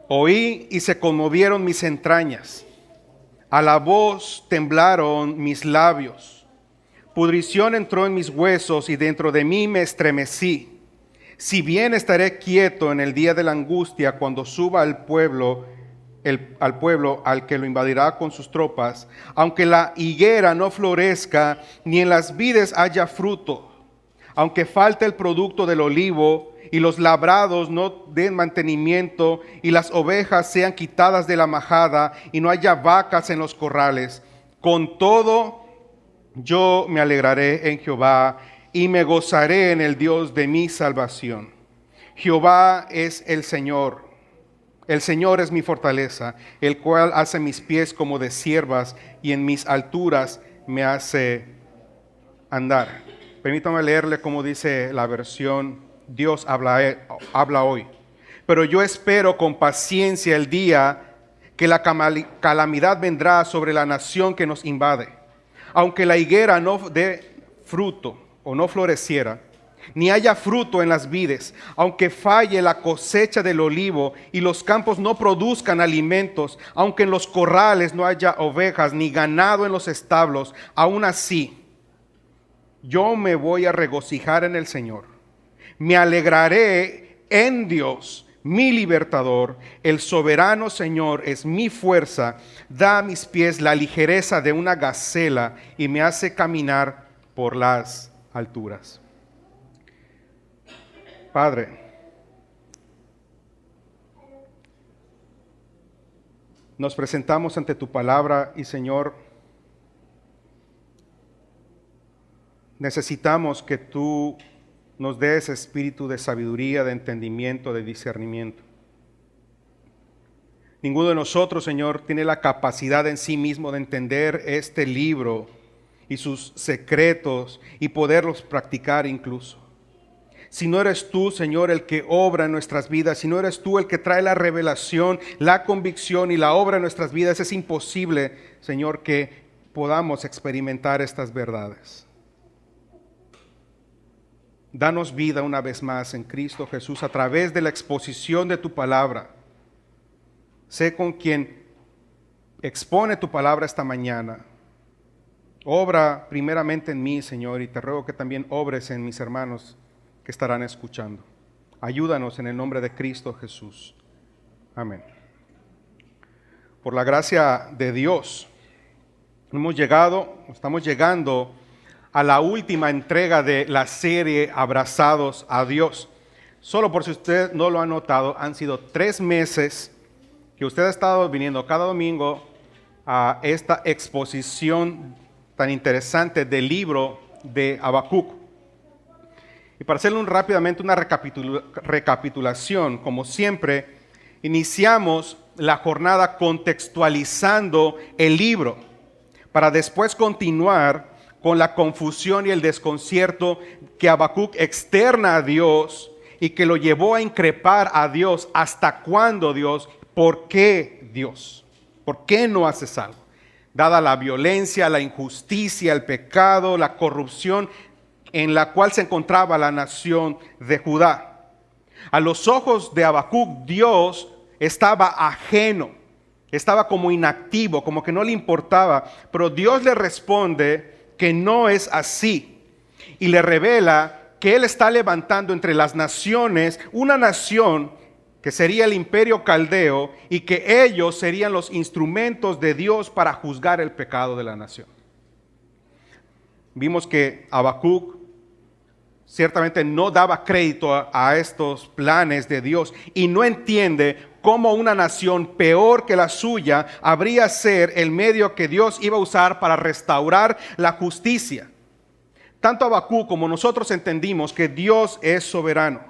Oí y se conmovieron mis entrañas. A la voz temblaron mis labios. Pudrición entró en mis huesos y dentro de mí me estremecí. Si bien estaré quieto en el día de la angustia, cuando suba al pueblo al que lo invadirá con sus tropas, aunque la higuera no florezca, ni en las vides haya fruto, aunque falte el producto del olivo, y los labrados no den mantenimiento, y las ovejas sean quitadas de la majada, y no haya vacas en los corrales. Con todo, yo me alegraré en Jehová, y me gozaré en el Dios de mi salvación. Jehová es el Señor es mi fortaleza, el cual hace mis pies como de ciervas, y en mis alturas me hace andar. Permítame leerle como dice la versión Dios habla hoy. Pero yo espero con paciencia el día que la calamidad vendrá sobre la nación que nos invade. Aunque la higuera no dé fruto o no floreciera, ni haya fruto en las vides, aunque falle la cosecha del olivo y los campos no produzcan alimentos, aunque en los corrales no haya ovejas ni ganado en los establos, aún así yo me voy a regocijar en el Señor. Me alegraré en Dios, mi libertador. El soberano Señor es mi fuerza. Da a mis pies la ligereza de una gacela y me hace caminar por las alturas. Padre, nos presentamos ante tu palabra y Señor, necesitamos que tú nos des espíritu de sabiduría, de entendimiento, de discernimiento. Ninguno de nosotros, Señor, tiene la capacidad en sí mismo de entender este libro y sus secretos y poderlos practicar incluso. Si no eres tú, Señor, el que obra en nuestras vidas, si no eres tú el que trae la revelación, la convicción y la obra en nuestras vidas, es imposible, Señor, que podamos experimentar estas verdades. Danos vida una vez más en Cristo Jesús a través de la exposición de tu palabra. Sé con quien expone tu palabra esta mañana. Obra primeramente en mí, Señor, y te ruego que también obres en mis hermanos que estarán escuchando. Ayúdanos en el nombre de Cristo Jesús. Amén. Por la gracia de Dios, estamos llegando a la última entrega de la serie Abrazados a Dios. Solo por si usted no lo ha notado, han sido 3 meses que usted ha estado viniendo cada domingo a esta exposición tan interesante del libro de Habacuc. Y para hacerle rápidamente una recapitulación, como siempre, iniciamos la jornada contextualizando el libro, para después continuar con la confusión y el desconcierto que Habacuc externa a Dios y que lo llevó a increpar a Dios. ¿Hasta cuándo, Dios? ¿Por qué, Dios? ¿Por qué no haces algo? Dada la violencia, la injusticia, el pecado, la corrupción en la cual se encontraba la nación de Judá. A los ojos de Habacuc, Dios estaba ajeno, estaba como inactivo, como que no le importaba, pero Dios le responde que no es así y le revela que Él está levantando entre las naciones una nación que sería el imperio caldeo y que ellos serían los instrumentos de Dios para juzgar el pecado de la nación. Vimos que Habacuc ciertamente no daba crédito a estos planes de Dios y no entiende cómo una nación peor que la suya habría ser el medio que Dios iba a usar para restaurar la justicia. Tanto Habacuc como nosotros entendimos que Dios es soberano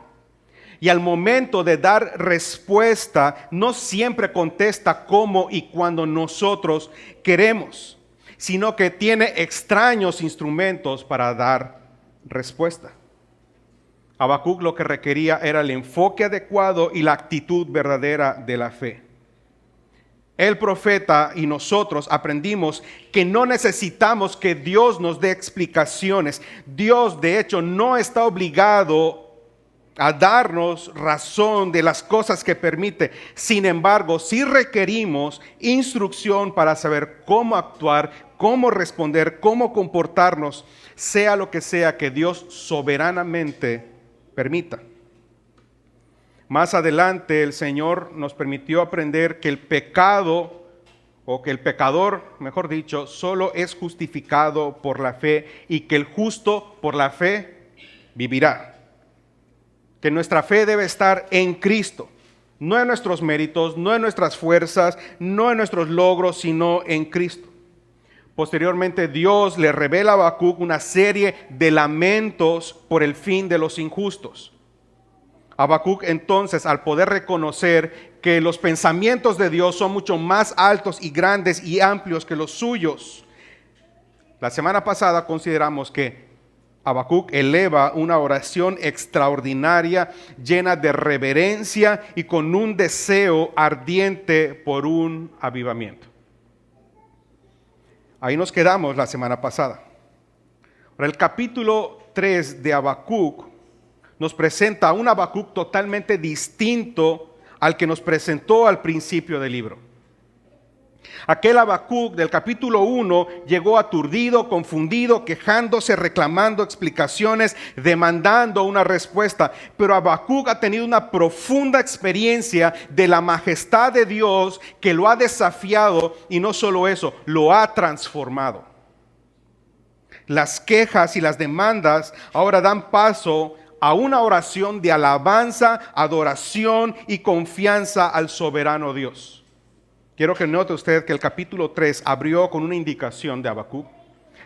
y al momento de dar respuesta no siempre contesta cómo y cuando nosotros queremos, sino que tiene extraños instrumentos para dar respuesta. Habacuc lo que requería era el enfoque adecuado y la actitud verdadera de la fe. El profeta y nosotros aprendimos que no necesitamos que Dios nos dé explicaciones. Dios, de hecho, no está obligado a darnos razón de las cosas que permite. Sin embargo, sí requerimos instrucción para saber cómo actuar, cómo responder, cómo comportarnos, sea lo que sea que Dios soberanamente permita. Más adelante el Señor nos permitió aprender que el pecado, o que el pecador, mejor dicho, solo es justificado por la fe y que el justo por la fe vivirá. Que nuestra fe debe estar en Cristo, no en nuestros méritos, no en nuestras fuerzas, no en nuestros logros, sino en Cristo. Posteriormente Dios le revela a Habacuc una serie de lamentos por el fin de los injustos. Habacuc entonces, al poder reconocer que los pensamientos de Dios son mucho más altos y grandes y amplios que los suyos, la semana pasada consideramos que Habacuc eleva una oración extraordinaria, llena de reverencia y con un deseo ardiente por un avivamiento. Ahí nos quedamos la semana pasada. Ahora, el capítulo 3 de Habacuc nos presenta a un Habacuc totalmente distinto al que nos presentó al principio del libro. Aquel Habacuc del capítulo 1 llegó aturdido, confundido, quejándose, reclamando explicaciones, demandando una respuesta. Pero Habacuc ha tenido una profunda experiencia de la majestad de Dios que lo ha desafiado y no solo eso, lo ha transformado. Las quejas y las demandas ahora dan paso a una oración de alabanza, adoración y confianza al soberano Dios. Quiero que note usted que el capítulo 3 abrió con una indicación de Habacuc.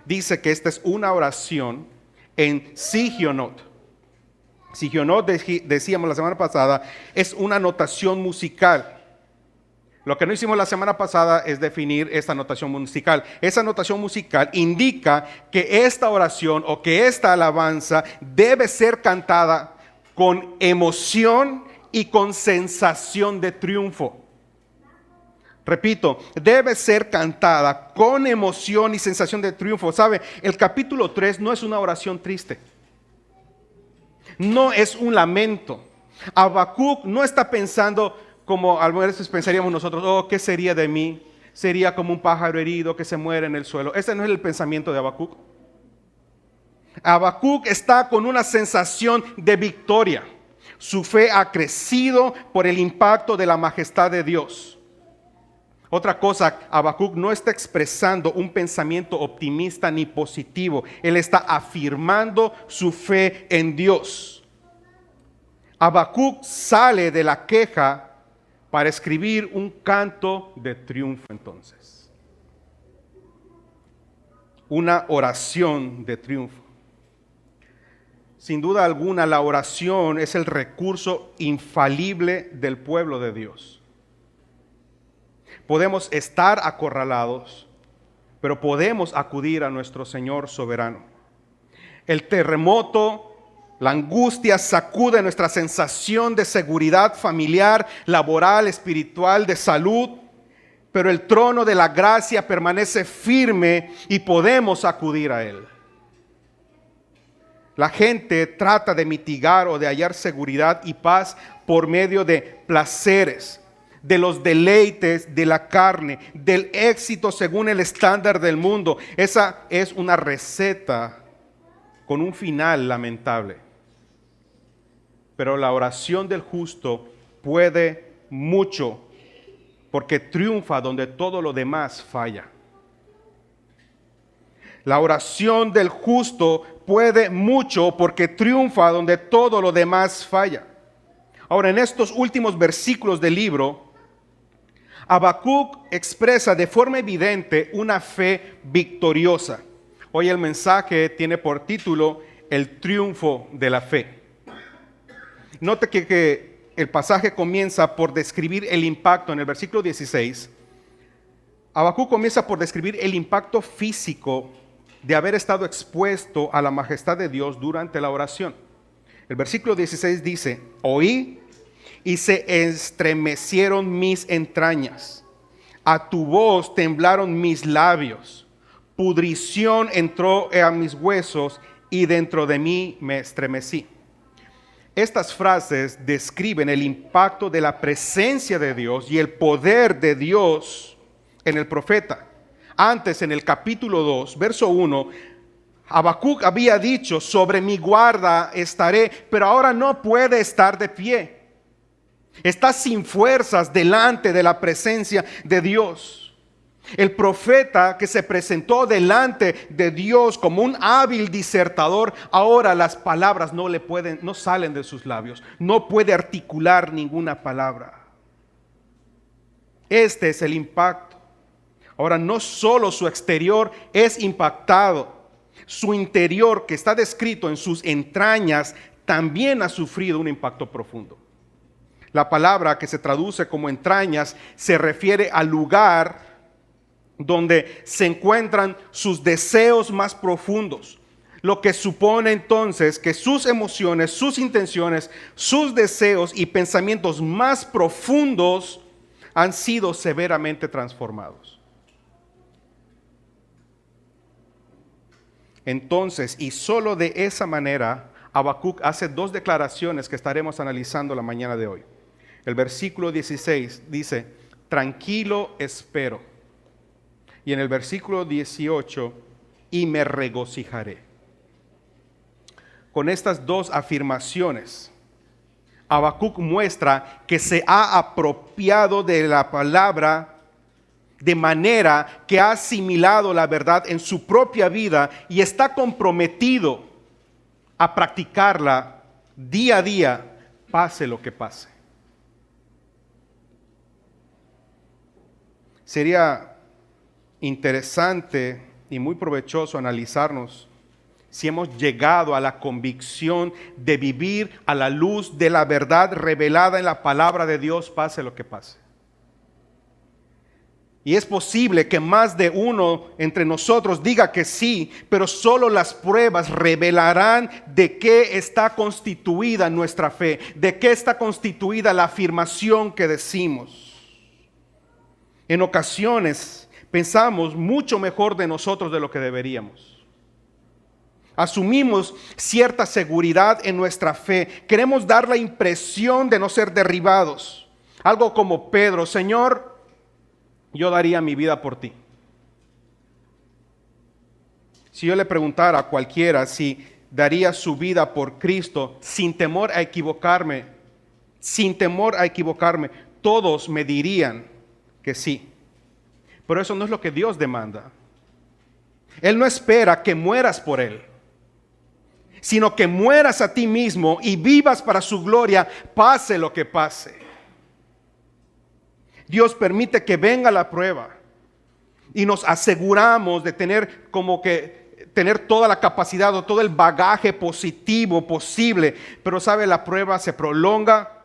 Dice que esta es una oración en Sigionot. Sigionot, decíamos la semana pasada, es una notación musical. Lo que no hicimos la semana pasada es definir esta notación musical. Esa notación musical indica que esta oración o que esta alabanza debe ser cantada con emoción y con sensación de triunfo. Repito, debe ser cantada con emoción y sensación de triunfo. ¿Sabe? El capítulo 3 no es una oración triste. No es un lamento. Habacuc no está pensando como a veces pensaríamos nosotros, oh, ¿qué sería de mí? Sería como un pájaro herido que se muere en el suelo. Ese no es el pensamiento de Habacuc. Habacuc está con una sensación de victoria. Su fe ha crecido por el impacto de la majestad de Dios. Otra cosa, Habacuc no está expresando un pensamiento optimista ni positivo. Él está afirmando su fe en Dios. Habacuc sale de la queja para escribir un canto de triunfo entonces. Una oración de triunfo. Sin duda alguna, la oración es el recurso infalible del pueblo de Dios. Podemos estar acorralados, pero podemos acudir a nuestro Señor soberano. El terremoto, la angustia sacude nuestra sensación de seguridad familiar, laboral, espiritual, de salud, pero el trono de la gracia permanece firme y podemos acudir a Él. La gente trata de mitigar o de hallar seguridad y paz por medio de placeres, de los deleites de la carne, del éxito según el estándar del mundo. Esa es una receta con un final lamentable. Pero la oración del justo puede mucho, porque triunfa donde todo lo demás falla. La oración del justo puede mucho, porque triunfa donde todo lo demás falla. Ahora, en estos últimos versículos del libro, Habacuc expresa de forma evidente una fe victoriosa. Hoy el mensaje tiene por título El triunfo de la fe. Note que el pasaje comienza por describir el impacto en el versículo 16. Habacuc comienza por describir el impacto físico de haber estado expuesto a la majestad de Dios durante la oración. El versículo 16 dice: oí y se estremecieron mis entrañas, a tu voz temblaron mis labios, pudrición entró a mis huesos y dentro de mí me estremecí. Estas frases describen el impacto de la presencia de Dios y el poder de Dios en el profeta. Antes, en el capítulo 2, verso 1, Habacuc había dicho: sobre mi guarda estaré, pero ahora no puede estar de pie. Está sin fuerzas delante de la presencia de Dios. El profeta que se presentó delante de Dios como un hábil disertador, ahora las palabras no salen de sus labios. No puede articular ninguna palabra. Este es el impacto. Ahora, no solo su exterior es impactado, su interior, que está descrito en sus entrañas, también ha sufrido un impacto profundo. La palabra que se traduce como entrañas se refiere al lugar donde se encuentran sus deseos más profundos, lo que supone entonces que sus emociones, sus intenciones, sus deseos y pensamientos más profundos han sido severamente transformados. Entonces, y solo de esa manera, Habacuc hace dos declaraciones que estaremos analizando la mañana de hoy. El versículo 16 dice: tranquilo espero. Y en el versículo 18, y me regocijaré. Con estas dos afirmaciones, Habacuc muestra que se ha apropiado de la palabra de manera que ha asimilado la verdad en su propia vida y está comprometido a practicarla día a día, pase lo que pase. Sería interesante y muy provechoso analizarnos si hemos llegado a la convicción de vivir a la luz de la verdad revelada en la palabra de Dios, pase lo que pase. Y es posible que más de uno entre nosotros diga que sí, pero solo las pruebas revelarán de qué está constituida nuestra fe, de qué está constituida la afirmación que decimos. En ocasiones pensamos mucho mejor de nosotros de lo que deberíamos. Asumimos cierta seguridad en nuestra fe. Queremos dar la impresión de no ser derribados. Algo como Pedro: Señor, yo daría mi vida por ti. Si yo le preguntara a cualquiera si daría su vida por Cristo sin temor a equivocarme, todos me dirían que sí. Pero eso no es lo que Dios demanda. Él no espera que mueras por Él, sino que mueras a ti mismo y vivas para su gloria, pase lo que pase. Dios permite que venga la prueba y nos aseguramos de tener toda la capacidad o todo el bagaje positivo posible. Pero sabe, la prueba se prolonga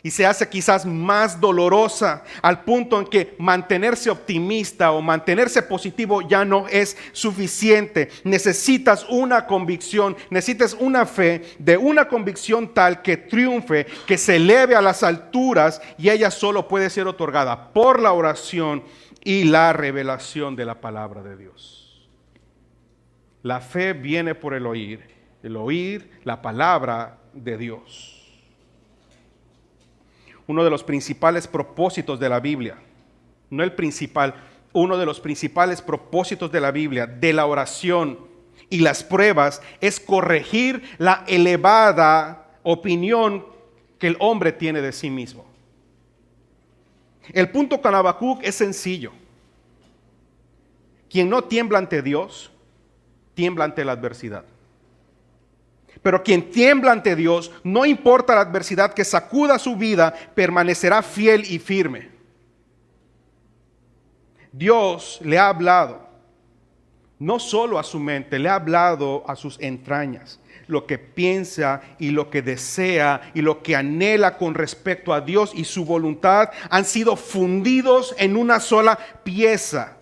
y se hace quizás más dolorosa, al punto en que mantenerse optimista o mantenerse positivo ya no es suficiente. Necesitas una convicción, necesitas una fe de una convicción tal que triunfe, que se eleve a las alturas, y ella solo puede ser otorgada por la oración y la revelación de la palabra de Dios. La fe viene por el oír la palabra de Dios. Uno de los principales propósitos de la Biblia, no el principal, uno de los principales propósitos de la Biblia, de la oración y las pruebas, es corregir la elevada opinión que el hombre tiene de sí mismo. El punto con Habacuc es sencillo. Quien no tiembla ante Dios, tiembla ante la adversidad. Pero quien tiembla ante Dios, no importa la adversidad que sacuda su vida, permanecerá fiel y firme. Dios le ha hablado, no solo a su mente, le ha hablado a sus entrañas. Lo que piensa y lo que desea y lo que anhela con respecto a Dios y su voluntad han sido fundidos en una sola pieza.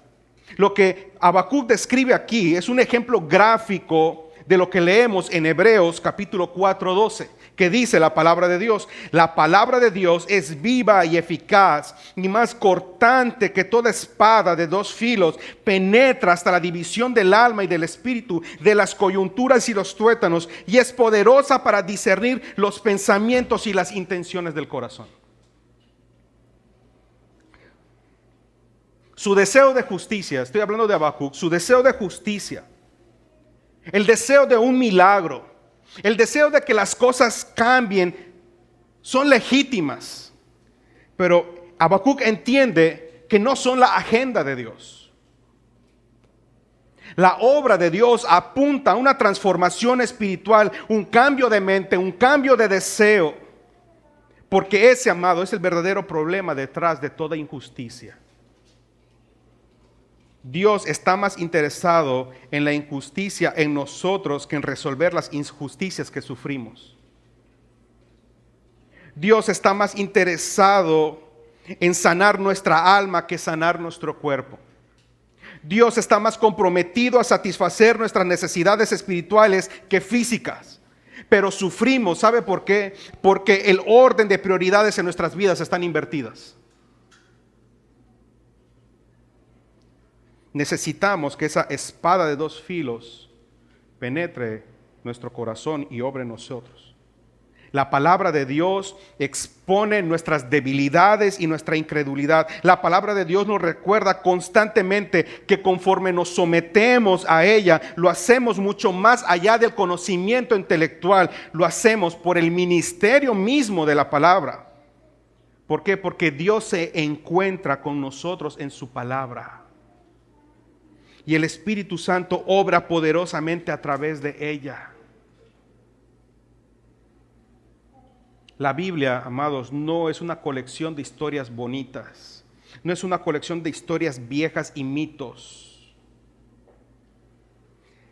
Lo que Habacuc describe aquí es un ejemplo gráfico de lo que leemos en Hebreos capítulo 4:12, que dice la palabra de Dios. La palabra de Dios es viva y eficaz y más cortante que toda espada de dos filos, penetra hasta la división del alma y del espíritu, de las coyunturas y los tuétanos, y es poderosa para discernir los pensamientos y las intenciones del corazón. Su deseo de justicia, estoy hablando de Habacuc, su deseo de justicia, el deseo de un milagro, el deseo de que las cosas cambien, son legítimas. Pero Habacuc entiende que no son la agenda de Dios. La obra de Dios apunta a una transformación espiritual, un cambio de mente, un cambio de deseo. Porque ese, amado, es el verdadero problema detrás de toda injusticia. Dios está más interesado en la injusticia en nosotros que en resolver las injusticias que sufrimos. Dios está más interesado en sanar nuestra alma que sanar nuestro cuerpo. Dios está más comprometido a satisfacer nuestras necesidades espirituales que físicas. Pero sufrimos, ¿sabe por qué? Porque el orden de prioridades en nuestras vidas están invertidas. Necesitamos que esa espada de dos filos penetre nuestro corazón y obre en nosotros. La palabra de Dios expone nuestras debilidades y nuestra incredulidad. La palabra de Dios nos recuerda constantemente que conforme nos sometemos a ella, lo hacemos mucho más allá del conocimiento intelectual. Lo hacemos por el ministerio mismo de la palabra. ¿Por qué? Porque Dios se encuentra con nosotros en su palabra. Y el Espíritu Santo obra poderosamente a través de ella. La Biblia, amados, no es una colección de historias bonitas. No es una colección de historias viejas y mitos.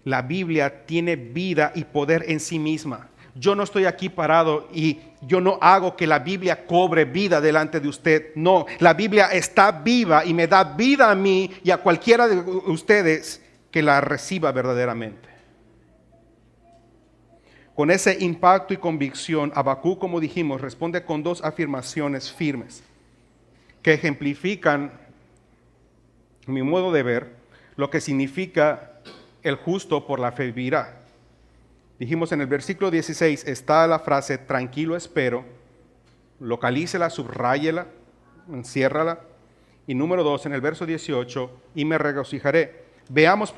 La Biblia tiene vida y poder en sí misma. Yo no estoy aquí parado y yo no hago que la Biblia cobre vida delante de usted. No, la Biblia está viva y me da vida a mí y a cualquiera de ustedes que la reciba verdaderamente. Con ese impacto y convicción, Habacuc, como dijimos, responde con dos afirmaciones firmes que ejemplifican, a mi modo de ver, lo que significa el justo por la fe vivirá. Dijimos en el versículo 16 está la frase tranquilo espero, localícela, subráyela, enciérrala. Y número 2 en el verso 18, y me regocijaré. Veamos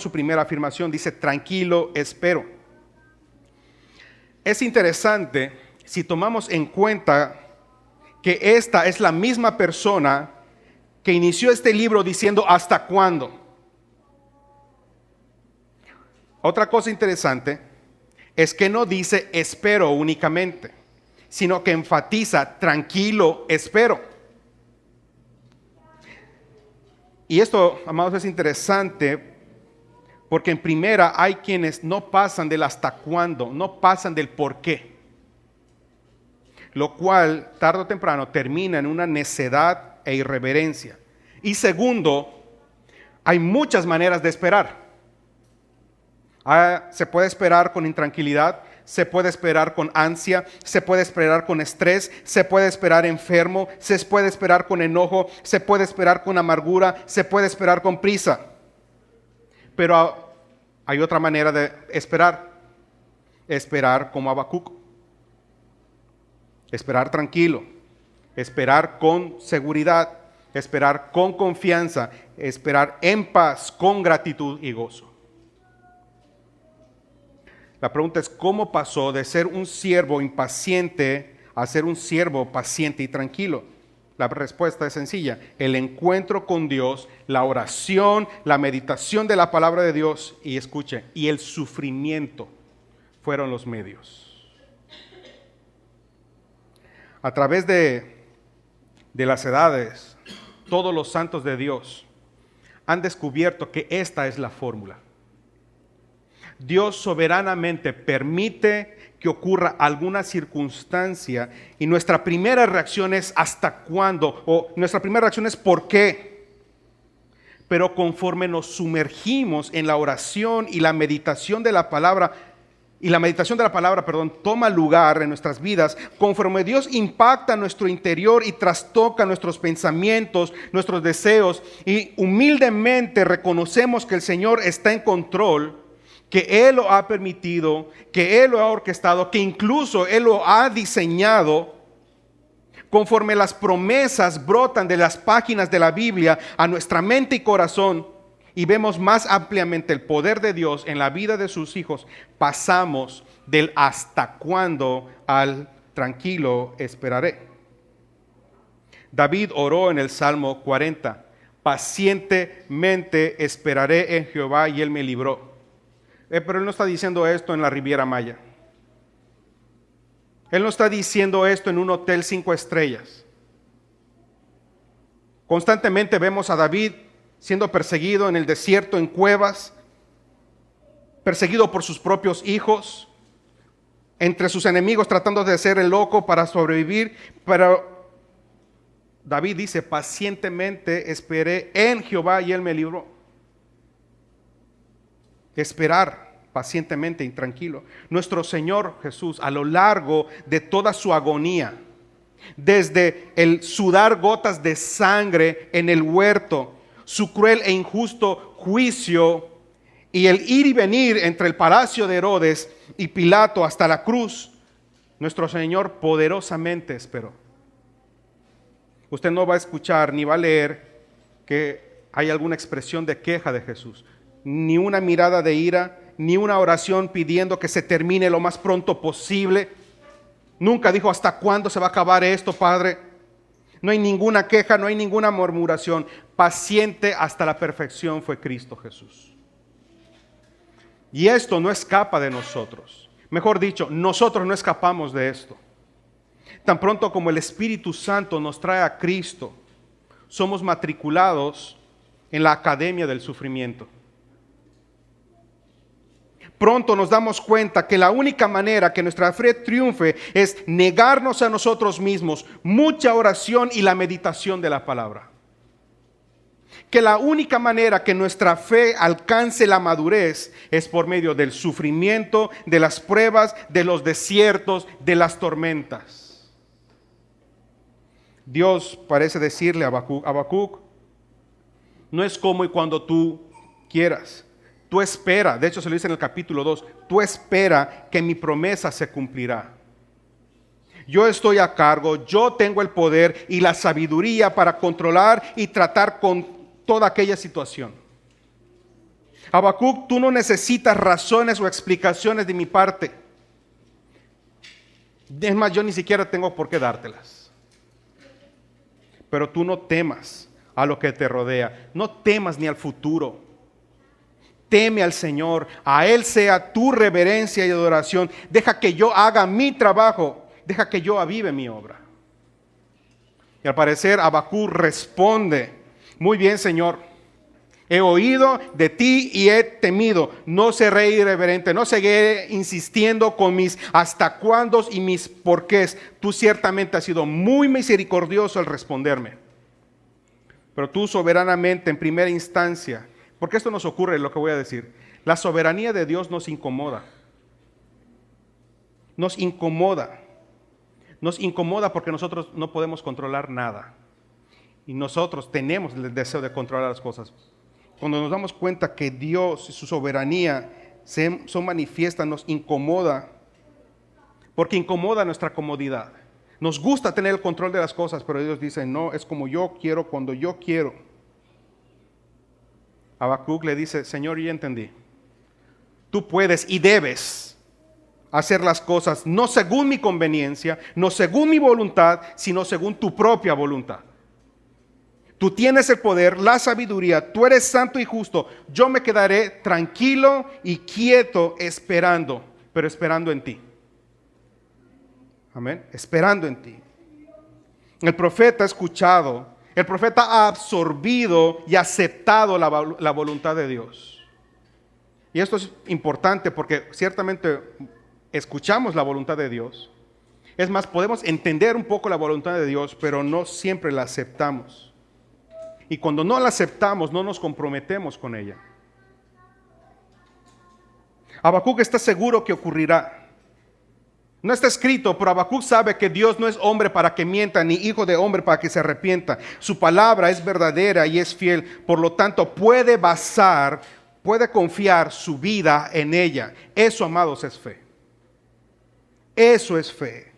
su primera afirmación, dice tranquilo espero. Es interesante si tomamos en cuenta que esta es la misma persona que inició este libro diciendo ¿hasta cuándo? Otra cosa interesante es que no dice espero únicamente, sino que enfatiza tranquilo espero. Y esto, amados, es interesante porque en primera hay quienes no pasan del hasta cuándo, no pasan del por qué. Lo cual, tarde o temprano, termina en una necedad e irreverencia. Y segundo, hay muchas maneras de esperar. Se puede esperar con intranquilidad, se puede esperar con ansia, se puede esperar con estrés, se puede esperar enfermo, se puede esperar con enojo, se puede esperar con amargura, se puede esperar con prisa. Pero hay otra manera de esperar como Habacuc, esperar tranquilo, esperar con seguridad, esperar con confianza, esperar en paz, con gratitud y gozo. La pregunta es, ¿cómo pasó de ser un siervo impaciente a ser un siervo paciente y tranquilo? La respuesta es sencilla. El encuentro con Dios, la oración, la meditación de la palabra de Dios y escuche, y el sufrimiento fueron los medios. A través de las edades, todos los santos de Dios han descubierto que esta es la fórmula. Dios soberanamente permite que ocurra alguna circunstancia y nuestra primera reacción es ¿hasta cuándo? O nuestra primera reacción es ¿por qué? Pero conforme nos sumergimos en la oración y la meditación de la palabra, toma lugar en nuestras vidas, conforme Dios impacta nuestro interior y trastoca nuestros pensamientos, nuestros deseos, y humildemente reconocemos que el Señor está en control, que Él lo ha permitido, que Él lo ha orquestado, que incluso Él lo ha diseñado. Conforme las promesas brotan de las páginas de la Biblia a nuestra mente y corazón, y vemos más ampliamente el poder de Dios en la vida de sus hijos, pasamos del hasta cuándo al tranquilo esperaré. David oró en el Salmo 40, pacientemente esperaré en Jehová y Él me libró. Pero Él no está diciendo esto en la Riviera Maya. Él no está diciendo esto en un hotel 5 estrellas. Constantemente vemos a David siendo perseguido en el desierto, en cuevas, perseguido por sus propios hijos, entre sus enemigos tratando de hacer el loco para sobrevivir. Pero David dice, pacientemente esperé en Jehová y Él me libró. Esperar pacientemente y tranquilo. Nuestro Señor Jesús, a lo largo de toda su agonía, desde el sudar gotas de sangre en el huerto, su cruel e injusto juicio y el ir y venir entre el palacio de Herodes y Pilato hasta la cruz, nuestro Señor poderosamente esperó. Usted no va a escuchar ni va a leer que hay alguna expresión de queja de Jesús, ni una mirada de ira, ni una oración pidiendo que se termine lo más pronto posible. Nunca dijo, ¿hasta cuándo se va a acabar esto, Padre? No hay ninguna queja, no hay ninguna murmuración. Paciente hasta la perfección fue Cristo Jesús. Y esto no escapa de nosotros. Mejor dicho, nosotros no escapamos de esto. Tan pronto como el Espíritu Santo nos trae a Cristo, somos matriculados en la academia del sufrimiento. Pronto nos damos cuenta que la única manera que nuestra fe triunfe es negarnos a nosotros mismos, mucha oración y la meditación de la palabra. Que la única manera que nuestra fe alcance la madurez es por medio del sufrimiento, de las pruebas, de los desiertos, de las tormentas. Dios parece decirle a Habacuc, no es como y cuando tú quieras. Tú espera, de hecho se lo dice en el capítulo 2, tú espera que mi promesa se cumplirá. Yo estoy a cargo, yo tengo el poder y la sabiduría para controlar y tratar con toda aquella situación. Habacuc, tú no necesitas razones o explicaciones de mi parte. Es más, yo ni siquiera tengo por qué dártelas. Pero tú no temas a lo que te rodea, no temas ni al futuro. Teme al Señor, a Él sea tu reverencia y adoración. Deja que yo haga mi trabajo, deja que yo avive mi obra. Y al parecer Habacuc responde, muy bien, Señor, he oído de ti y he temido. No seré irreverente, no seguiré insistiendo con mis hasta cuándos y mis porqués. Tú ciertamente has sido muy misericordioso al responderme. Pero tú soberanamente en primera instancia, porque esto nos ocurre, lo que voy a decir. La soberanía de Dios nos incomoda. Nos incomoda. Nos incomoda porque nosotros no podemos controlar nada. Y nosotros tenemos el deseo de controlar las cosas. Cuando nos damos cuenta que Dios y su soberanía son manifiestas, nos incomoda. Porque incomoda nuestra comodidad. Nos gusta tener el control de las cosas, pero Dios dice, no, es como yo quiero, cuando yo quiero. Habacuc le dice, Señor, ya entendí. Tú puedes y debes hacer las cosas no según mi conveniencia, no según mi voluntad, sino según tu propia voluntad. Tú tienes el poder, la sabiduría, tú eres santo y justo. Yo me quedaré tranquilo y quieto esperando, pero esperando en ti. Amén, esperando en ti. El profeta ha escuchado. El profeta ha absorbido y aceptado la voluntad de Dios. Y esto es importante porque ciertamente escuchamos la voluntad de Dios. Es más, podemos entender un poco la voluntad de Dios, pero no siempre la aceptamos. Y cuando no la aceptamos, no nos comprometemos con ella. Habacuc está seguro que ocurrirá. No está escrito, pero Habacuc sabe que Dios no es hombre para que mienta, ni hijo de hombre para que se arrepienta. Su palabra es verdadera y es fiel. Por lo tanto, puede confiar su vida en ella. Eso, amados, es fe. Eso es fe.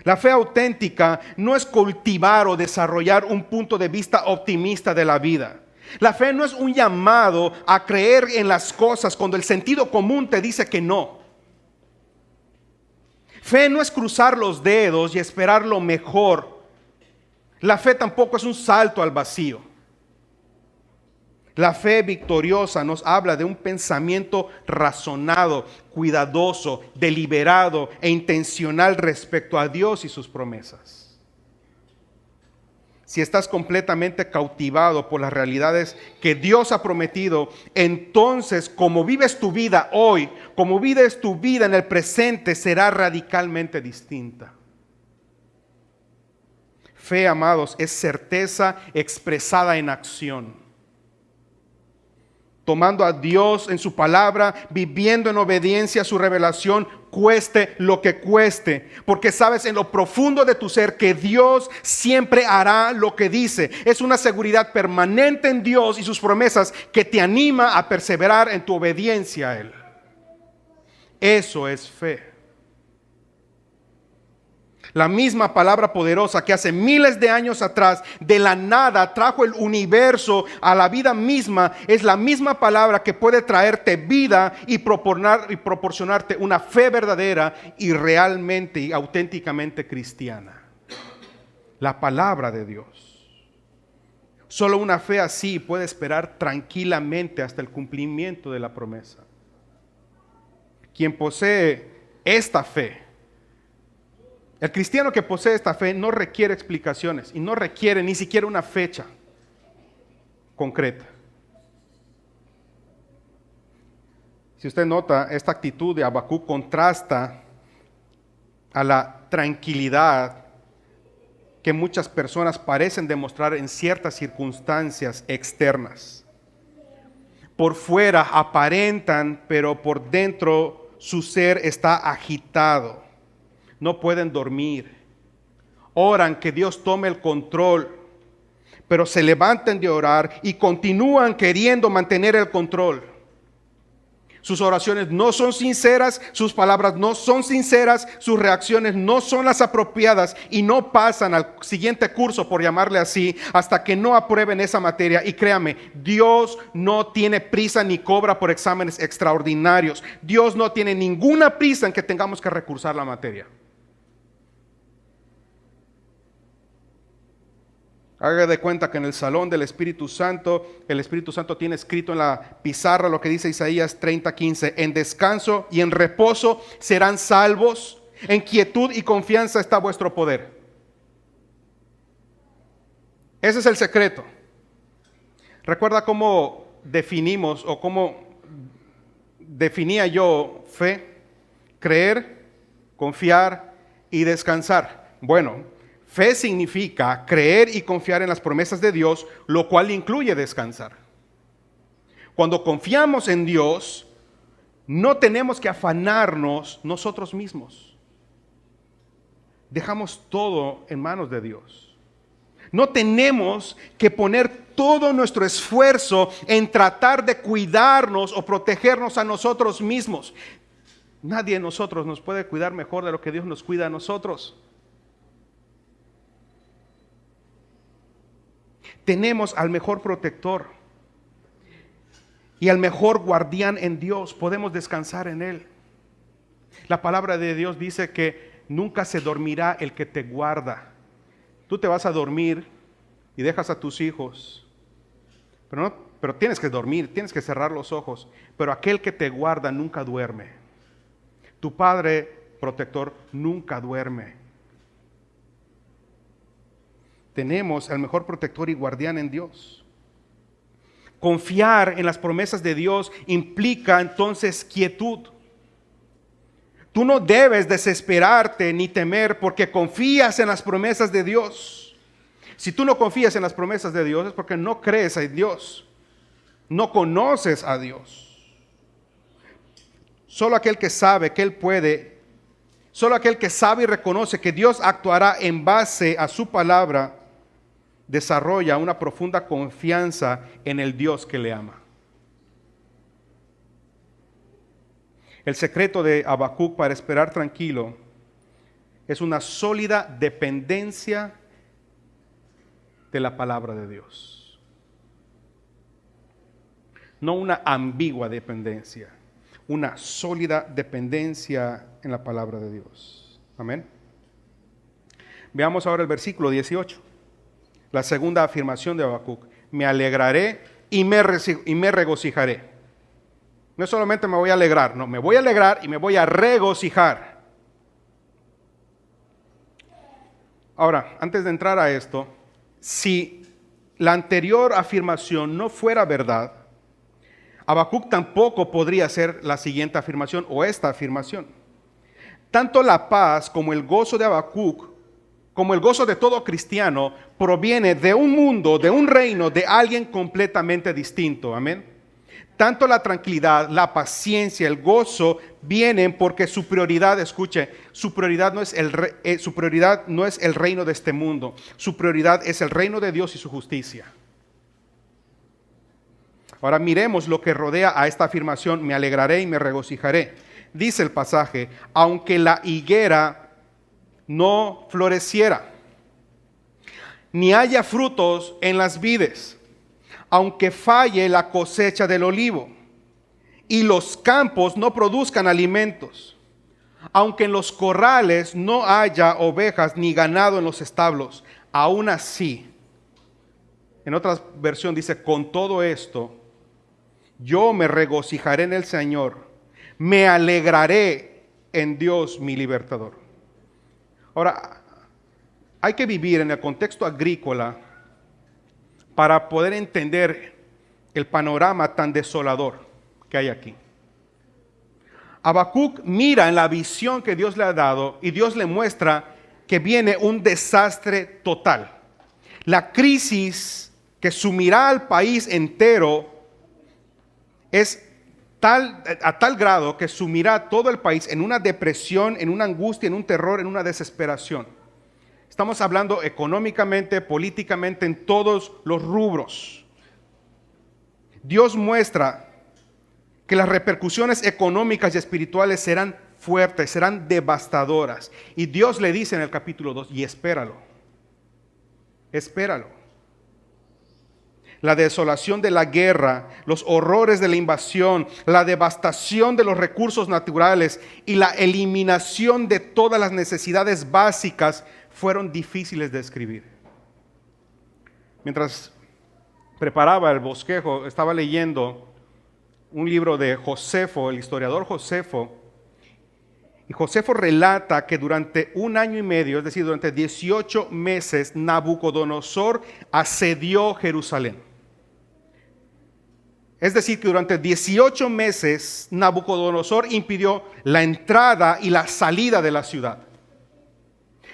La fe auténtica no es cultivar o desarrollar un punto de vista optimista de la vida. La fe no es un llamado a creer en las cosas cuando el sentido común te dice que no. Fe no es cruzar los dedos y esperar lo mejor. La fe tampoco es un salto al vacío. La fe victoriosa nos habla de un pensamiento razonado, cuidadoso, deliberado e intencional respecto a Dios y sus promesas. Si estás completamente cautivado por las realidades que Dios ha prometido, entonces como vives tu vida hoy, como vives tu vida en el presente, será radicalmente distinta. Fe, amados, es certeza expresada en acción. Tomando a Dios en su palabra, viviendo en obediencia a su revelación, cueste lo que cueste. Porque sabes en lo profundo de tu ser que Dios siempre hará lo que dice. Es una seguridad permanente en Dios y sus promesas que te anima a perseverar en tu obediencia a Él. Eso es fe. La misma palabra poderosa que hace miles de años atrás de la nada trajo el universo a la vida misma, es la misma palabra que puede traerte vida y proporcionarte una fe verdadera y realmente y auténticamente cristiana. La palabra de Dios. Solo una fe así puede esperar tranquilamente hasta el cumplimiento de la promesa. Quien posee esta fe, el cristiano que posee esta fe no requiere explicaciones y no requiere ni siquiera una fecha concreta. Si usted nota, esta actitud de Habacuc contrasta a la tranquilidad que muchas personas parecen demostrar en ciertas circunstancias externas. Por fuera aparentan, pero por dentro su ser está agitado. No pueden dormir. Oran que Dios tome el control, pero se levantan de orar y continúan queriendo mantener el control. Sus oraciones no son sinceras, sus palabras no son sinceras, sus reacciones no son las apropiadas y no pasan al siguiente curso, por llamarle así, hasta que no aprueben esa materia. Y créame, Dios no tiene prisa ni cobra por exámenes extraordinarios. Dios no tiene ninguna prisa en que tengamos que recursar la materia. Haga de cuenta que en el salón del Espíritu Santo, el Espíritu Santo tiene escrito en la pizarra lo que dice Isaías 30:15. En descanso y en reposo serán salvos, en quietud y confianza está vuestro poder. Ese es el secreto. ¿Recuerda cómo definimos o cómo definía yo fe? Creer, confiar y descansar. Bueno, fe significa creer y confiar en las promesas de Dios, lo cual incluye descansar. Cuando confiamos en Dios, no tenemos que afanarnos nosotros mismos. Dejamos todo en manos de Dios. No tenemos que poner todo nuestro esfuerzo en tratar de cuidarnos o protegernos a nosotros mismos. Nadie de nosotros nos puede cuidar mejor de lo que Dios nos cuida a nosotros. Tenemos al mejor protector y al mejor guardián en Dios. Podemos descansar en Él. La palabra de Dios dice que nunca se dormirá el que te guarda. Tú te vas a dormir y dejas a tus hijos, pero tienes que dormir, tienes que cerrar los ojos. Pero aquel que te guarda nunca duerme. Tu Padre protector nunca duerme. Tenemos al mejor protector y guardián en Dios. Confiar en las promesas de Dios implica entonces quietud. Tú no debes desesperarte ni temer porque confías en las promesas de Dios. Si tú no confías en las promesas de Dios es porque no crees en Dios, no conoces a Dios. Solo aquel que sabe que Él puede, solo aquel que sabe y reconoce que Dios actuará en base a su palabra, desarrolla una profunda confianza en el Dios que le ama. El secreto de Habacuc para esperar tranquilo es una sólida dependencia de la palabra de Dios. No una ambigua dependencia, una sólida dependencia en la palabra de Dios. Amén. Veamos ahora el versículo 18. La segunda afirmación de Habacuc. Me alegraré y me regocijaré. No solamente me voy a alegrar, no, me voy a alegrar y me voy a regocijar. Ahora, antes de entrar a esto, si la anterior afirmación no fuera verdad, Habacuc tampoco podría hacer la siguiente afirmación o esta afirmación. Tanto la paz como el gozo de Habacuc, como el gozo de todo cristiano, proviene de un mundo, de un reino, de alguien completamente distinto. Amén. Tanto la tranquilidad, la paciencia, el gozo vienen porque su prioridad, escuche, su prioridad no es el reino de este mundo. Su prioridad es el reino de Dios y su justicia. Ahora miremos lo que rodea a esta afirmación, me alegraré y me regocijaré. Dice el pasaje, aunque la higuera no floreciera, ni haya frutos en las vides, aunque falle la cosecha del olivo y los campos no produzcan alimentos, aunque en los corrales no haya ovejas ni ganado en los establos, aún así, en otra versión dice, con todo esto, yo me regocijaré en el Señor, me alegraré en Dios mi libertador. Ahora, hay que vivir en el contexto agrícola para poder entender el panorama tan desolador que hay aquí. Habacuc mira en la visión que Dios le ha dado y Dios le muestra que viene un desastre total. La crisis que sumirá al país entero es a tal grado que sumirá todo el país en una depresión, en una angustia, en un terror, en una desesperación. Estamos hablando económicamente, políticamente, en todos los rubros. Dios muestra que las repercusiones económicas y espirituales serán fuertes, serán devastadoras. Y Dios le dice en el capítulo 2, y espéralo, espéralo. La desolación de la guerra, los horrores de la invasión, la devastación de los recursos naturales y la eliminación de todas las necesidades básicas fueron difíciles de escribir. Mientras preparaba el bosquejo, estaba leyendo un libro de Josefo, el historiador Josefo, y Josefo relata que durante 1 año y medio, es decir, durante 18 meses, Nabucodonosor asedió Jerusalén. Es decir, que durante 18 meses Nabucodonosor impidió la entrada y la salida de la ciudad.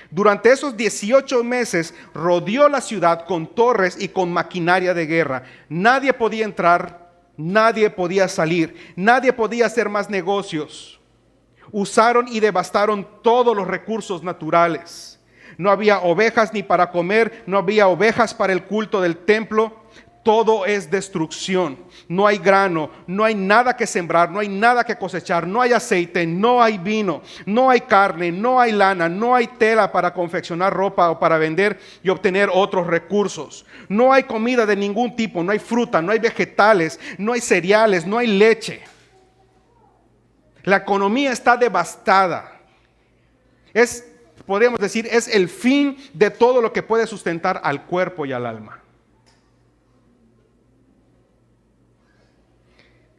Durante esos 18 meses rodeó la ciudad con torres y con maquinaria de guerra. Nadie podía entrar, nadie podía salir, nadie podía hacer más negocios. Usaron y devastaron todos los recursos naturales. No había ovejas ni para comer, no había ovejas para el culto del templo. Todo es destrucción. No hay grano, no hay nada que sembrar, no hay nada que cosechar, no hay aceite, no hay vino, no hay carne, no hay lana, no hay tela para confeccionar ropa o para vender y obtener otros recursos. No hay comida de ningún tipo, no hay fruta, no hay vegetales, no hay cereales, no hay leche. La economía está devastada. Podríamos decir, es el fin de todo lo que puede sustentar al cuerpo y al alma.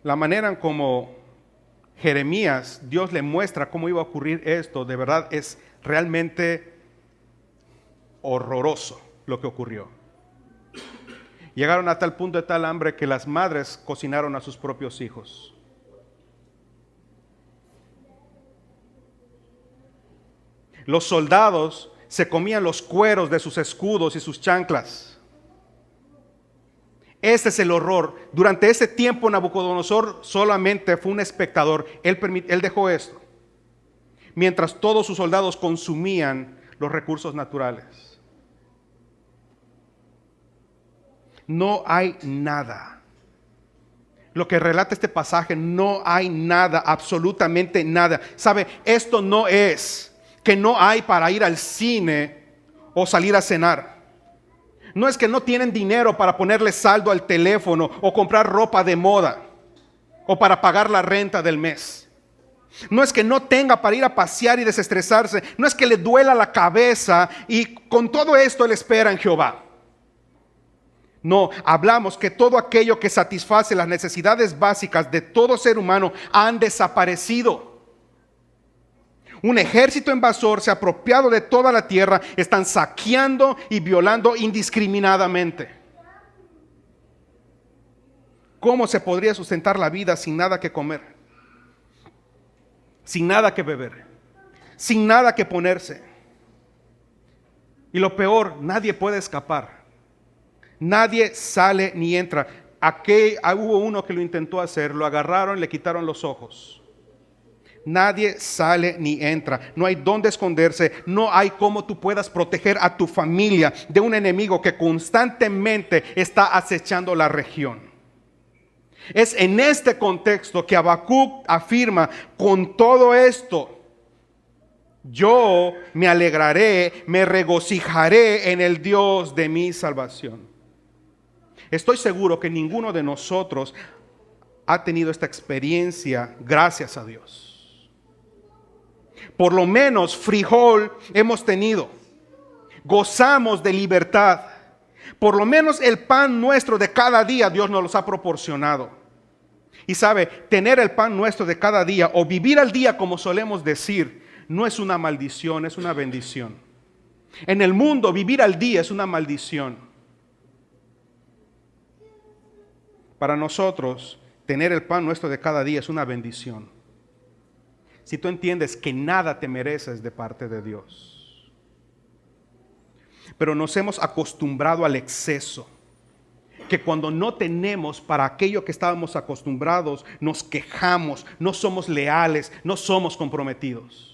La manera en como Jeremías, Dios le muestra cómo iba a ocurrir esto, de verdad es realmente horroroso lo que ocurrió. Llegaron a tal punto de tal hambre que las madres cocinaron a sus propios hijos. Los soldados se comían los cueros de sus escudos y sus chanclas. Ese es el horror. Durante ese tiempo Nabucodonosor solamente fue un espectador. Él dejó esto, mientras todos sus soldados consumían los recursos naturales. No hay nada. Lo que relata este pasaje, no hay nada, absolutamente nada. ¿Sabe? Esto no es que no hay para ir al cine o salir a cenar. No es que no tienen dinero para ponerle saldo al teléfono o comprar ropa de moda o para pagar la renta del mes. No es que no tenga para ir a pasear y desestresarse. No es que le duela la cabeza y con todo esto él espera en Jehová. No, hablamos que todo aquello que satisface las necesidades básicas de todo ser humano han desaparecido. Un ejército invasor se ha apropiado de toda la tierra, están saqueando y violando indiscriminadamente. ¿Cómo se podría sustentar la vida sin nada que comer? Sin nada que beber, sin nada que ponerse. Y lo peor, nadie puede escapar. Nadie sale ni entra. Aquí hubo uno que lo intentó hacer, lo agarraron, le quitaron los ojos. Nadie sale ni entra. No hay dónde esconderse. No hay cómo tú puedas proteger a tu familia de un enemigo que constantemente está acechando la región. Es en este contexto que Habacuc afirma: con todo esto, yo me alegraré, me regocijaré en el Dios de mi salvación. Estoy seguro que ninguno de nosotros ha tenido esta experiencia, gracias a Dios. Por lo menos frijol hemos tenido. Gozamos de libertad. Por lo menos el pan nuestro de cada día Dios nos los ha proporcionado. Y sabe, tener el pan nuestro de cada día o vivir al día, como solemos decir, no es una maldición, es una bendición. En el mundo vivir al día es una maldición. Para nosotros, tener el pan nuestro de cada día es una bendición. Si tú entiendes que nada te mereces de parte de Dios. Pero nos hemos acostumbrado al exceso. Que cuando no tenemos para aquello que estábamos acostumbrados, nos quejamos, no somos leales, no somos comprometidos.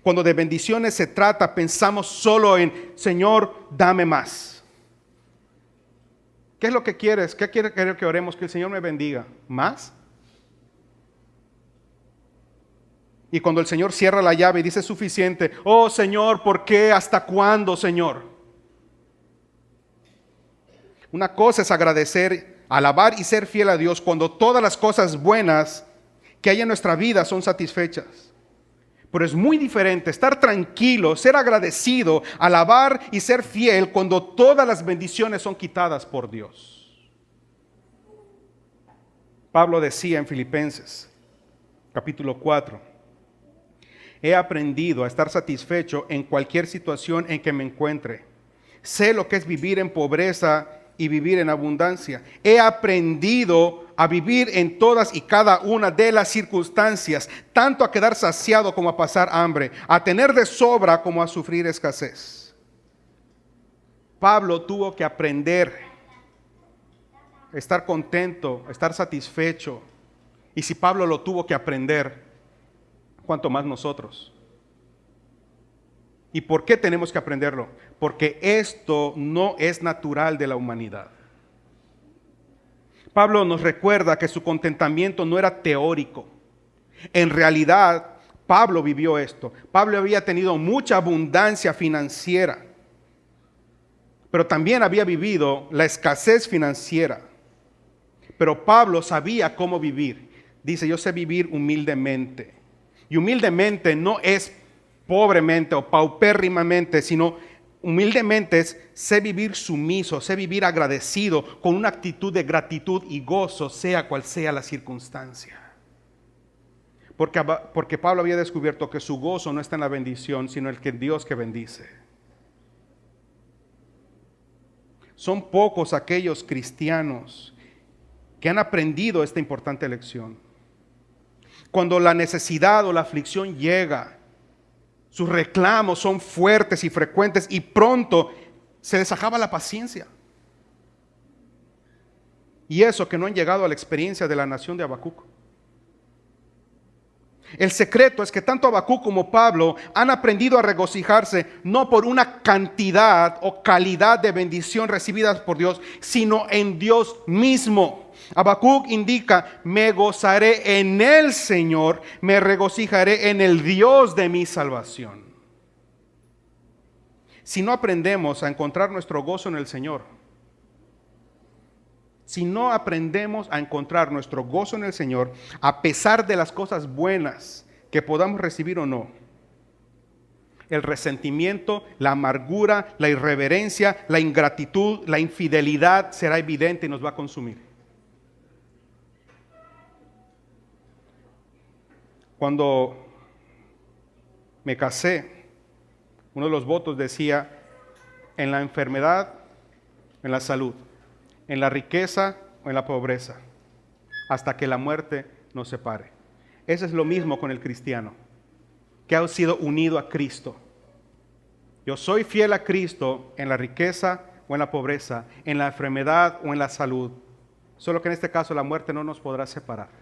Cuando de bendiciones se trata, pensamos solo en: Señor, dame más. ¿Qué es lo que quieres? ¿Qué quiere que oremos? Que el Señor me bendiga. ¿Más? Y cuando el Señor cierra la llave y dice: suficiente. Oh Señor, ¿por qué? ¿Hasta cuándo, Señor? Una cosa es agradecer, alabar y ser fiel a Dios cuando todas las cosas buenas que hay en nuestra vida son satisfechas. Pero es muy diferente estar tranquilo, ser agradecido, alabar y ser fiel cuando todas las bendiciones son quitadas por Dios. Pablo decía en Filipenses, capítulo 4, he aprendido a estar satisfecho en cualquier situación en que me encuentre. Sé lo que es vivir en pobreza y vivir en abundancia. He aprendido a vivir en todas y cada una de las circunstancias, tanto a quedar saciado como a pasar hambre, a tener de sobra como a sufrir escasez. Pablo tuvo que aprender a estar contento, a estar satisfecho. Y si Pablo lo tuvo que aprender, ¿cuánto más nosotros? ¿Y por qué tenemos que aprenderlo? Porque esto no es natural de la humanidad. Pablo nos recuerda que su contentamiento no era teórico. En realidad, Pablo vivió esto. Pablo había tenido mucha abundancia financiera, pero también había vivido la escasez financiera. Pero Pablo sabía cómo vivir. Dice: yo sé vivir humildemente. Y humildemente no es pobremente o paupérrimamente, sino humildemente es sé vivir sumiso, sé vivir agradecido, con una actitud de gratitud y gozo, sea cual sea la circunstancia. Porque Pablo había descubierto que su gozo no está en la bendición, sino el que Dios que bendice. Son pocos aquellos cristianos que han aprendido esta importante lección. Cuando la necesidad o la aflicción llega, Sus reclamos son fuertes y frecuentes y pronto se les acaba la paciencia. Y eso que no han llegado a la experiencia de la nación de Habacuc. El secreto es que tanto Habacuc como Pablo han aprendido a regocijarse no por una cantidad o calidad de bendición recibidas por Dios, sino en Dios mismo. Habacuc indica: me gozaré en el Señor, me regocijaré en el Dios de mi salvación. Si no aprendemos a encontrar nuestro gozo en el Señor, si no aprendemos a encontrar nuestro gozo en el Señor, a pesar de las cosas buenas que podamos recibir o no, el resentimiento, la amargura, la irreverencia, la ingratitud, la infidelidad será evidente y nos va a consumir. Cuando me casé, uno de los votos decía: en la enfermedad, en la salud, en la riqueza o en la pobreza, hasta que la muerte nos separe. Eso es lo mismo con el cristiano, que ha sido unido a Cristo. Yo soy fiel a Cristo en la riqueza o en la pobreza, en la enfermedad o en la salud. Solo que en este caso la muerte no nos podrá separar.